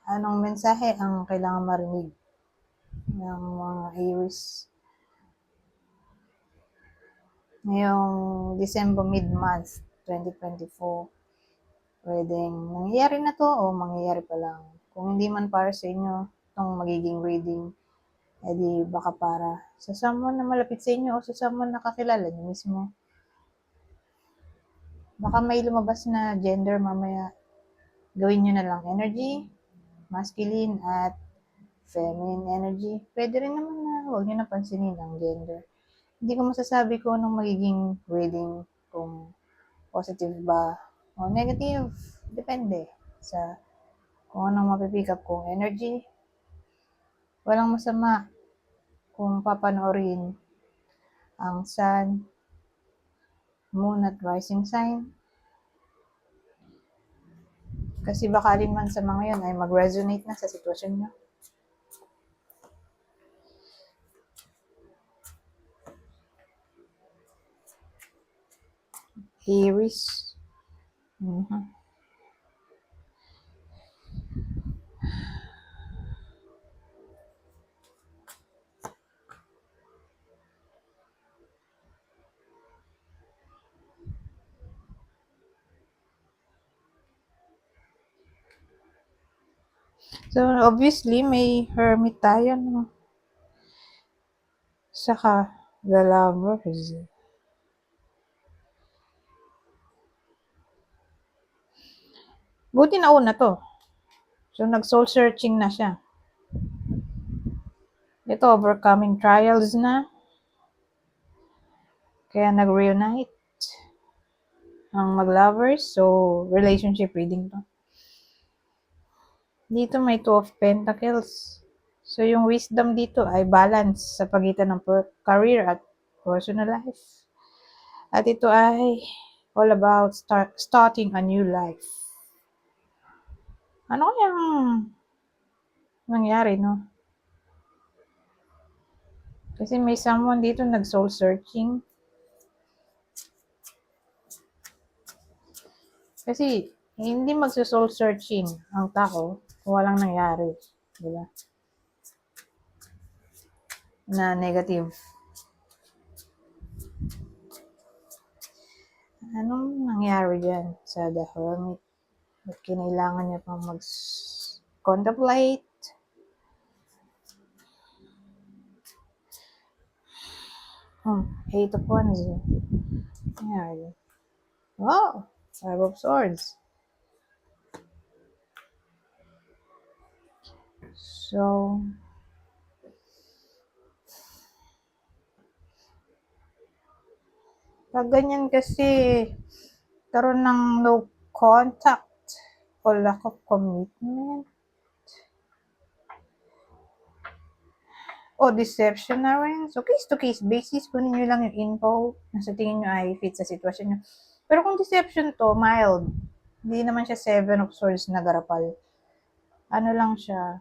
Anong mensahe ang kailangan marinig ng mga Aries ngayong December mid-month 2024? Pwedeng nangyayari na to o mangyayari pa lang. Kung hindi man para sa inyo itong magiging reading, edi baka para sa someone na malapit sa inyo o sa someone na kakilala niyo mismo. Baka may lumabas na gender mamaya. Gawin nyo na lang energy, masculine at feminine energy. Pwede rin naman na huwag nyo napansinin ang gender. Hindi ko masasabi kung anong magiging reading, kung positive ba o negative. Depende sa kung anong mapipick up kong energy. Walang masama kung papanoorin ang sun, moon at rising sign. Kasi baka alin man sa mga yun ay mag-resonate na sa sitwasyon nyo. Aries. So, obviously, may hermit tayo, no? Saka, the lovers. Buti na una to. So, nag-soul searching na siya. Ito, overcoming trials na. Kaya nag-reunite ang mag-lovers. So, relationship reading to. Dito may Two of Pentacles. So, yung wisdom dito ay balance sa pagitan ng career at personal life. At ito ay all about starting a new life. Ano kayang nangyari, no? Kasi may someone dito nag-soul searching. Kasi hindi magso-soul searching ang tao kung walang nangyari. Diba? Na negative. Anong nangyari dyan sa The Hermit? Ba't kinailangan niya pang mag-contemplate? Eight of Wands. Nangyari. Wow! Five of Swords. So, pag ganyan kasi, karoon ng no contact o lack of commitment o deception na rin. So, case to case basis, kunin nyo lang yung info na sa tingin nyo ay fit sa sitwasyon nyo. Pero kung deception to, mild. Hindi naman siya Seven of Swords na garapal. Ano lang siya,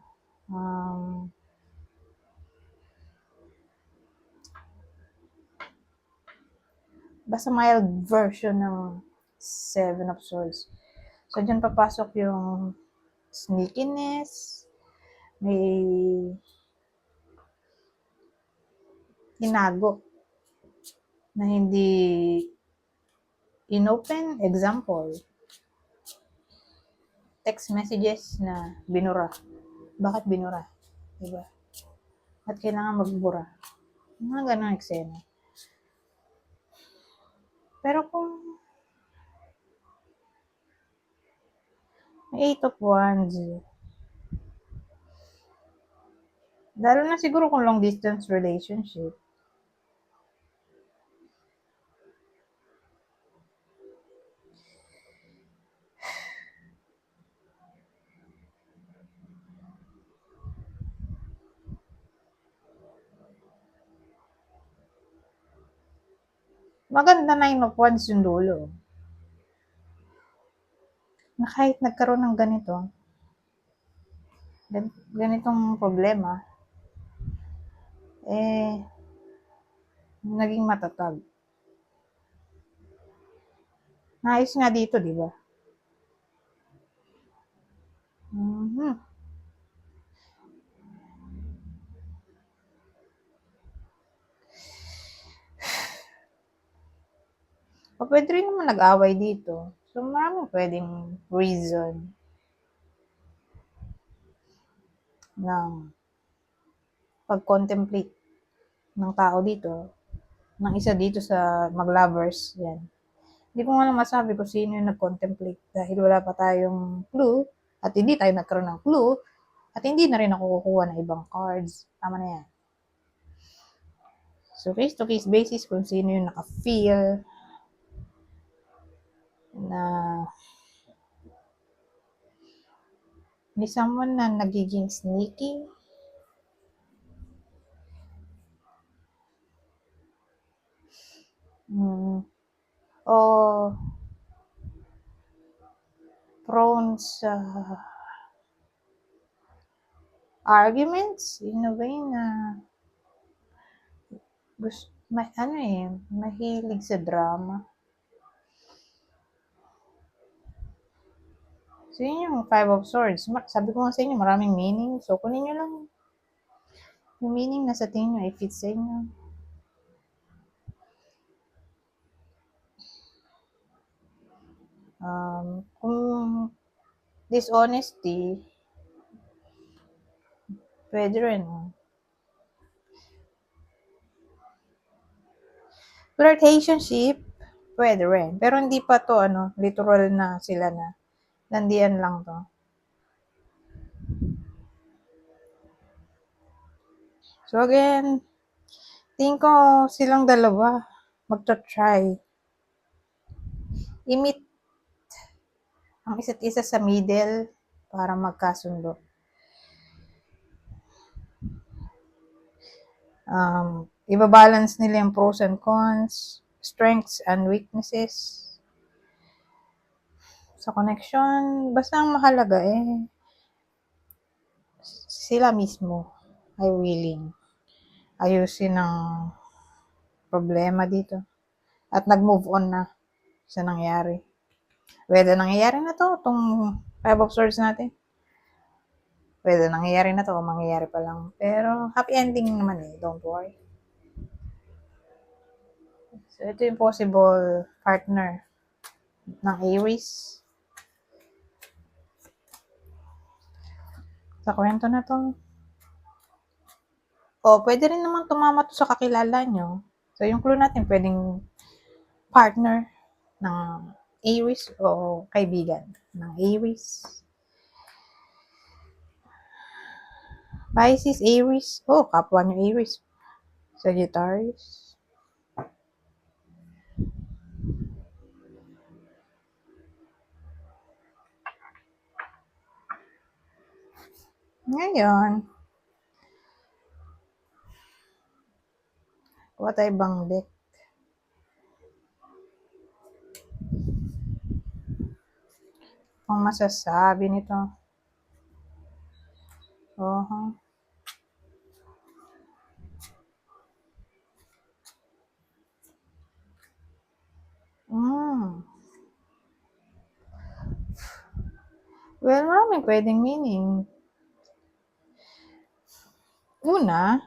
basta mild version ng Seven of Swords. So, dyan papasok yung sneakiness, may tinago na hindi inopen. Example, text messages na binura. Bakit binura? Diba? At kailangan magbura. Mga ganang eksena. Pero kung may Eight of Wands, lalo na siguro kung long distance relationship, maganda Nine of Wands yung dulo. Na kahit nagkaroon ng ganitong problema, naging matatag. Naayos nga dito, di ba? O pwede rin naman nag-away dito. So, maraming pwedeng reason ng pag-contemplate ng tao dito, ng isa dito sa mag-lovers, yan. Hindi ko nga lang masabi kung sino yung nag-contemplate dahil wala pa tayong clue at hindi tayo nagkaroon ng clue at hindi na rin ako kukuha ng ibang cards. Tama na yan. So, case-to-case basis kung sino yung naka-feel na may someone na nagiging sneaky. O prone sa arguments in a way na mahilig sa drama. So, yun yung Five of Swords. Sabi ko nga sa inyo, maraming meaning. So, kunin nyo lang yung meaning na sa tingin nyo, i-fit sa inyo. Kung dishonesty, pwede rin. Flirtationship, pwede rin. Pero hindi pa to, literal na sila na. Landian lang to. So again, tingin ko silang dalawa magta-try i-meet ang isa't isa sa middle para magkasundo. Ibabalance nila yung pros and cons, strengths and weaknesses sa connection. Basta ang mahalaga sila mismo ay willing ayusin ang problema dito at nag-move on na sa nangyari. Whether nangyayari na to, itong Five of Swords natin. Whether nangyayari na to o mangyayari pa lang. Pero happy ending naman don't worry. So ito yung possible partner ng Aries. Sa kwento na to. Pwede rin naman tumama to sa kakilala nyo. So yung clue natin, pwedeng partner ng Aries o kaibigan ng Aries. Pisces, Aries. Kapwa nyo Aries. Sagittarius. Ngayon, kuha tayo ibang deck. Ang masasabi nito. Well, maraming pwedeng meaning. Una,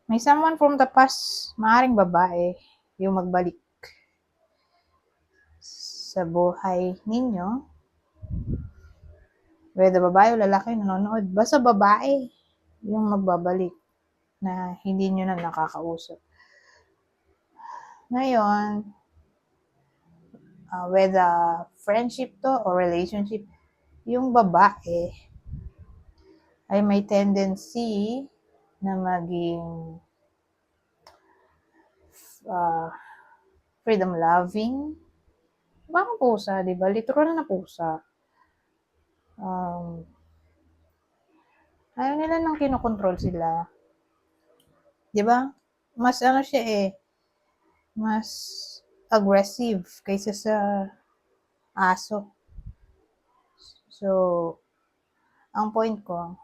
may someone from the past, maaaring babae, yung magbalik sa buhay ninyo. Whether babae o lalaki nanonood, basta babae yung magbabalik na hindi nyo na nakakausap. Ngayon, whether friendship to or relationship, yung babae ay may tendency na maging freedom-loving. Baka pusa, di ba? Literal na pusa. Ayaw nila nang kinokontrol sila. Di ba? Mas siya mas aggressive kaysa sa aso. So, ang point ko,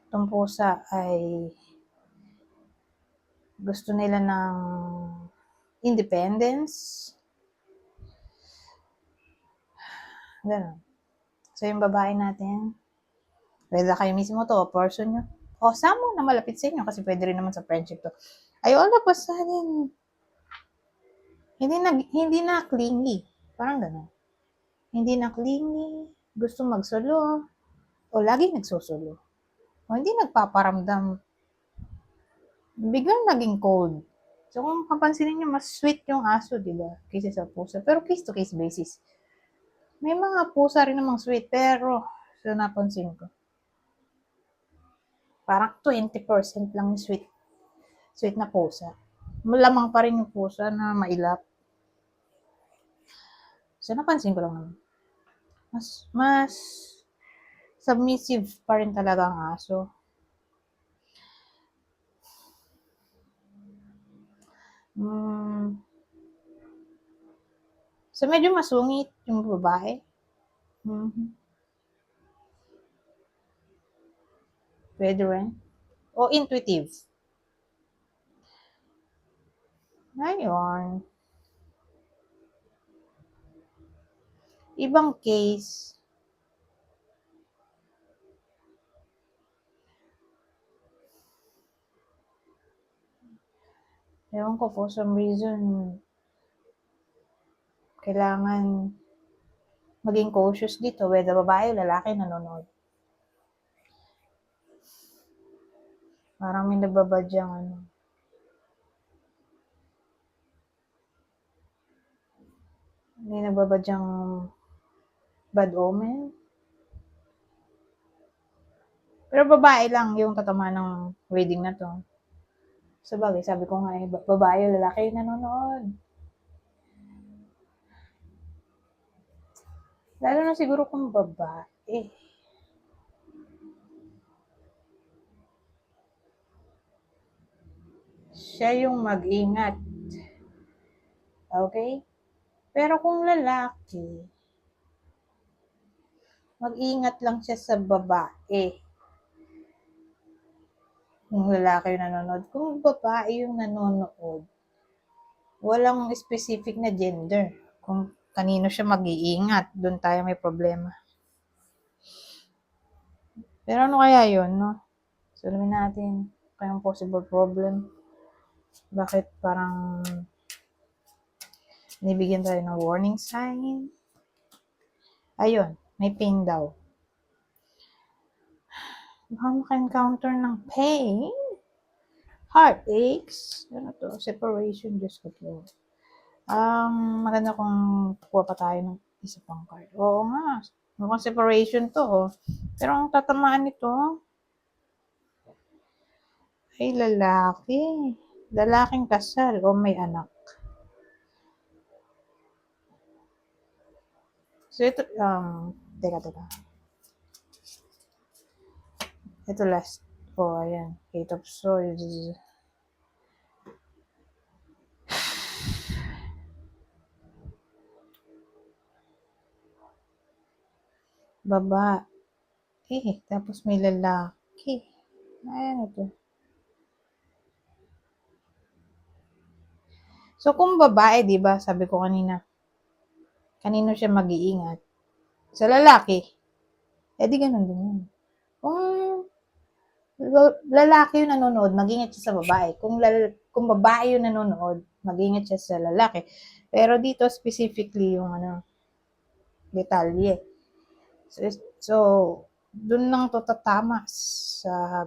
itong pusa ay gusto nila ng independence. Ganun. So, yung babae natin, whether kayo mismo to o person nyo, o someone na malapit sa inyo, kasi pwede rin naman sa friendship to, ay all of a sudden, hindi na clingy. Parang gano'n. Hindi na clingy, gusto magsolo, o lagi nagsusulo. O hindi nagpaparamdam, biglang naging cold. So kung papansinin nyo, mas sweet yung aso, di ba? Kaysa sa pusa. Pero case to case basis. May mga pusa rin namang sweet, pero so napansin ko, parang 20% lang yung sweet. Sweet na pusa. Malamang pa rin yung pusa na mailap. So napansin ko lang naman. Mas submissive pa rin talaga ang aso. So medyo masungit yung babae. Pwede rin. O intuitive. Ngayon, ibang case, ewan ko, for some reason, kailangan maging cautious dito, whether babae o lalaki nanonood. Parang may nababadyang may nababadyang bad omen. Pero babae lang yung tatama ng reading na to. Sabagay, sabi ko nga babae o lalaki yung nanonood. Lalo na siguro kung babae. Siya yung mag-ingat. Okay? Pero kung lalaki, mag-ingat lang siya sa babae. Kung lalaki yung nanonood. Kung babae yung nanonood, walang specific na gender. Kung kanino siya mag-iingat, doon tayo may problema. Pero ano kaya yun, no? Salamin natin kayang possible problem. Bakit parang nibigyan tayo ng warning sign? Ayun, may pain daw. Baka maka-encounter ng pain, heartaches, ano to, separation, Diyos ko po. Maganda kung kuha pa tayo ng isa pang card. Oo nga, mukhang separation to, oh. Pero ang tatamaan nito ay lalaki. Lalaking kasal o may anak. So ito, teka. Ito last. Oh, ayan. 8 of Swords. Babae. Tapos may lalaki. Ayan ito. So, kung babae, di ba, sabi ko kanino siya mag-iingat? Sa lalaki. Di ganun din yun. Kung lalaki yung nanonood, mag-ingat siya sa babae. Kung babae yung nanonood, mag-ingat siya sa lalaki. Pero dito, specifically, yung detalye. So dun lang to tatama sa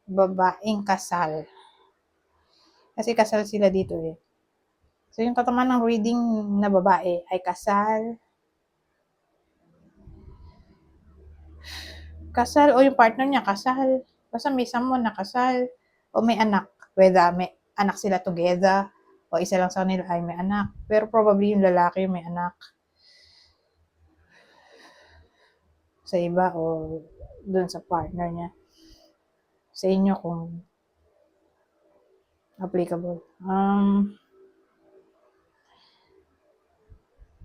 babaeng kasal. Kasi kasal sila dito eh. So yung tatama ng reading na babae ay kasal. Kasal o yung partner niya kasal. Basta may someone na kasal o may anak. Whether may anak sila together o isa lang sa kanila ay may anak. Pero probably yung lalaki yung may anak sa iba o dun sa partner niya. Sa inyo kung applicable.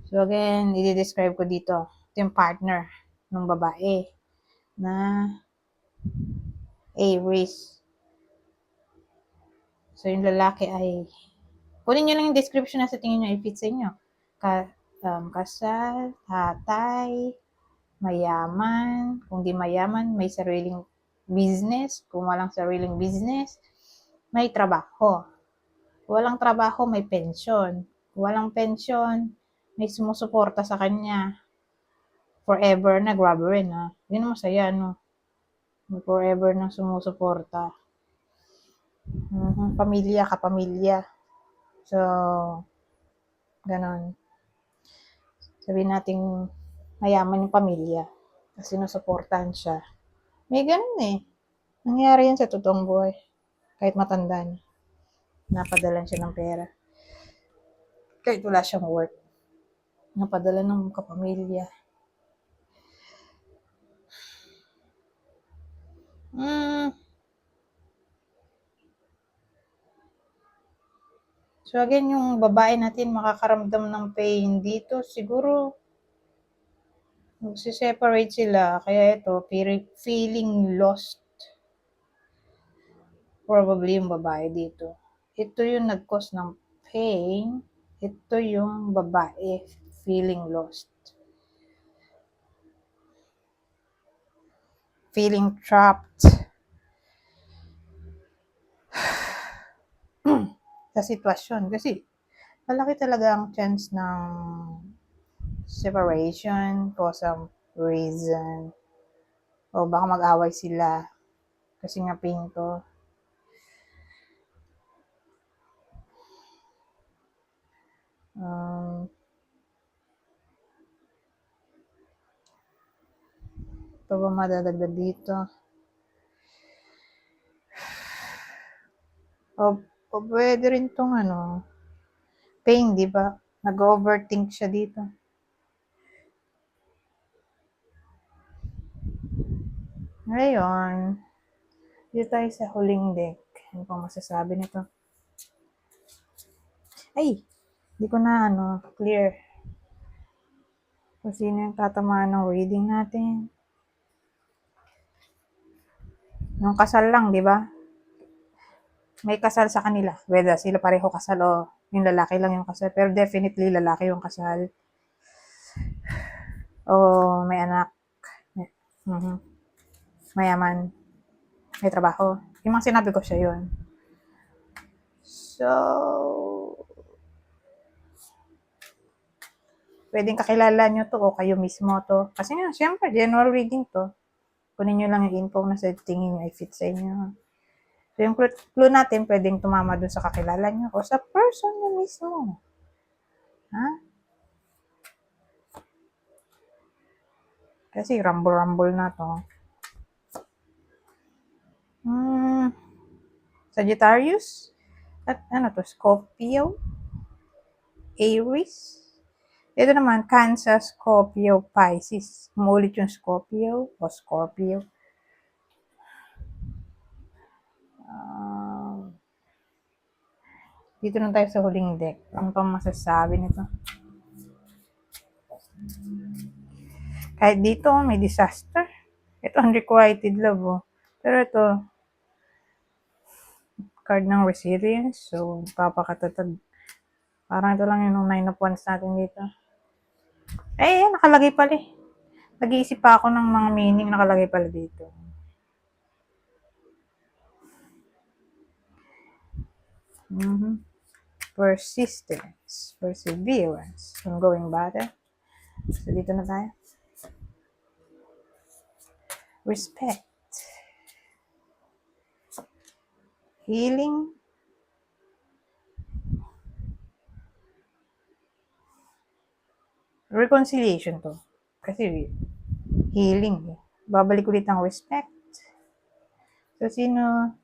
So again, i-describe ko dito. Ito yung partner ng babae na Aries. So yung lalaki ay, kunin nyo lang yung description na sa tingin nyo i-fit sa inyo. Kasal, tatay, mayaman, kung di mayaman, may sariling business, kung walang sariling business, may trabaho. Walang trabaho, may pensyon. Walang pensyon, may sumusuporta sa kanya. Forever na, grabe rin ha. Yun ang masaya, no? May forever na sumusuporta. Pamilya, kapamilya. So, ganon. Sabihin natin, mayaman yung pamilya. Kasi sinusuportahan siya. May ganon eh. Nangyari yan sa totoong buhay. Kahit matanda na. Napadalan siya ng pera. Kahit wala siyang work. Napadala ng kapamilya. So again, yung babae natin makakaramdam ng pain dito, siguro magsi-separate sila. Kaya ito, feeling lost. Probably yung babae dito. Ito yung nag-cause ng pain. Ito yung babae feeling lost. Feeling trapped. Sa sitwasyon. Kasi malaki talaga ang chance ng separation for some reason. O baka mag-away sila. Kasi nga pain to. Pa ba madadagdag dito? O pwede rin tong pain, di ba? Nag-overthink siya dito. Ngayon, dito tayo sa huling deck. Ano pang masasabi nito? Ay! Di ko na clear. Kung sino yung tatamaan ng reading natin. Yung kasal lang, di ba? May kasal sa kanila. Whether sila pareho kasal o yung lalaki lang yung kasal. Pero definitely lalaki yung kasal. O may anak. Mayaman. May trabaho. Yung mga sinabi ko siya yun. So, pwedeng kakilala nyo to o kayo mismo to. Kasi nga, syempre, general reading to. Kunin nyo lang yung info na sa tingin nyo ay fit sa inyo. So, yung clue natin, pwedeng tumama dun sa kakilala nyo o sa person nyo mismo. Ha? Kasi rumble-rumble na to. Sagittarius? At Scorpio? Aries? Ito naman, Cancer, Scorpio, Pisces. Umulit yung Scorpio o Scorpio. Dito na tayo sa huling deck. Ano pang masasabi nito? Kahit dito, may disaster. Ito, unrequited love. Oh. Pero ito, card ng resilience. So, papakatatag. Parang ito lang yung 9 of wands natin dito. Eh, nakalagay pala eh. Nag-iisip pa ako ng mga meaning nakalagay pala dito. Persistence, perseverance, ongoing battle. So, dito na tayo. Respect. Healing. Reconciliation to. Kasi healing. Babalik ulit ang respect. So, sino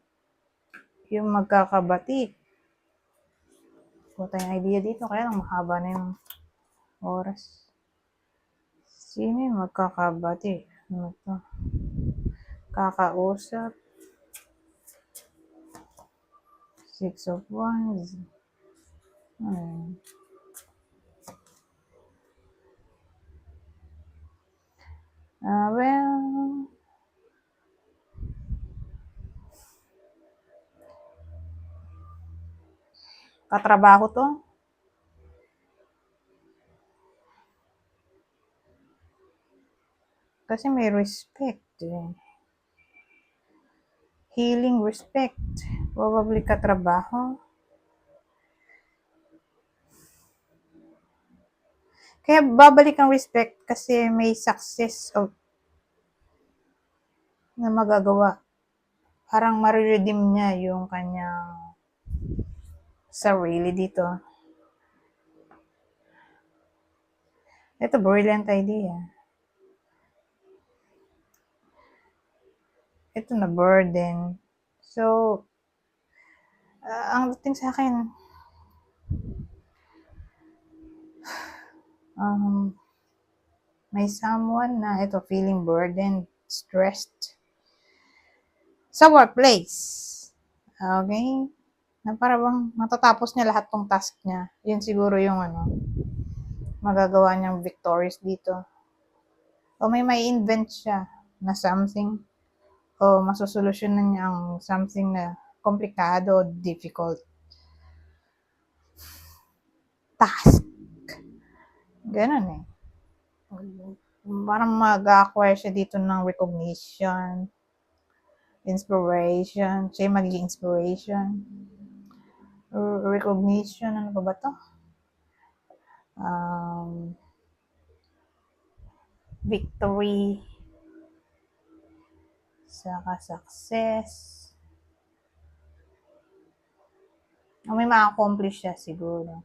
yung magkakabati? Kung tayong idea dito, kaya lang mahaba na yung oras. Sino yung magkakabati? Ano to? Kakausap. 6 of Wands. Well, katrabaho to. Kasi may respect eh. Healing, respect. Probably katrabaho. Kaya babalik ang respect kasi may success na magagawa. Parang mariredeem niya yung kanyang sarili dito. Ito, brilliant idea. Ito na, burden. So, ang dating sa akin, may someone na ito feeling burdened, stressed sa workplace. Okay? Na para bang matatapos niya lahat tong task niya. Yun siguro yung magagawa niyang victorious dito. O may invent siya na something o masusolusyonan niya ang something na komplikado, difficult task. Ganun eh. Parang mag-acquire siya dito ng recognition, inspiration. Siya yung magiging inspiration. Recognition, ano pa ba to? Victory, saka success. May ma-accomplish siya siguro.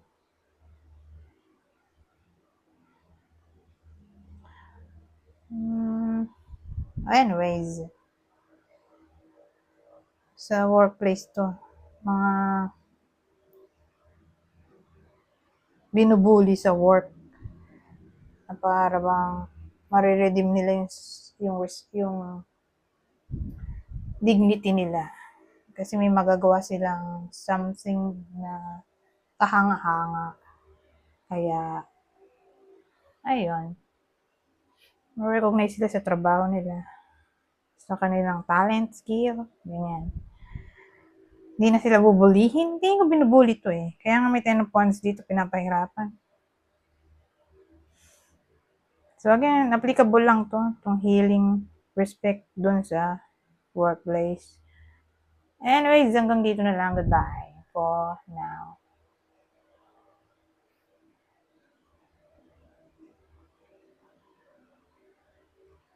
Anyways, sa workplace to, mga binubuli sa work na para bang mariredeem nila yung dignity nila. Kasi may magagawa silang something na kahanga-hanga. Kaya, ayun. Ma-recognize sila sa trabaho nila. Sa kanilang talent, skill, ganyan. Hindi na sila bubulihin. Hindi ko binubuli to eh. Kaya nga may 10 points dito, pinapahirapan. So again, applicable lang to, itong healing, respect dun sa workplace. Anyways, hanggang dito na lang. Goodbye for now.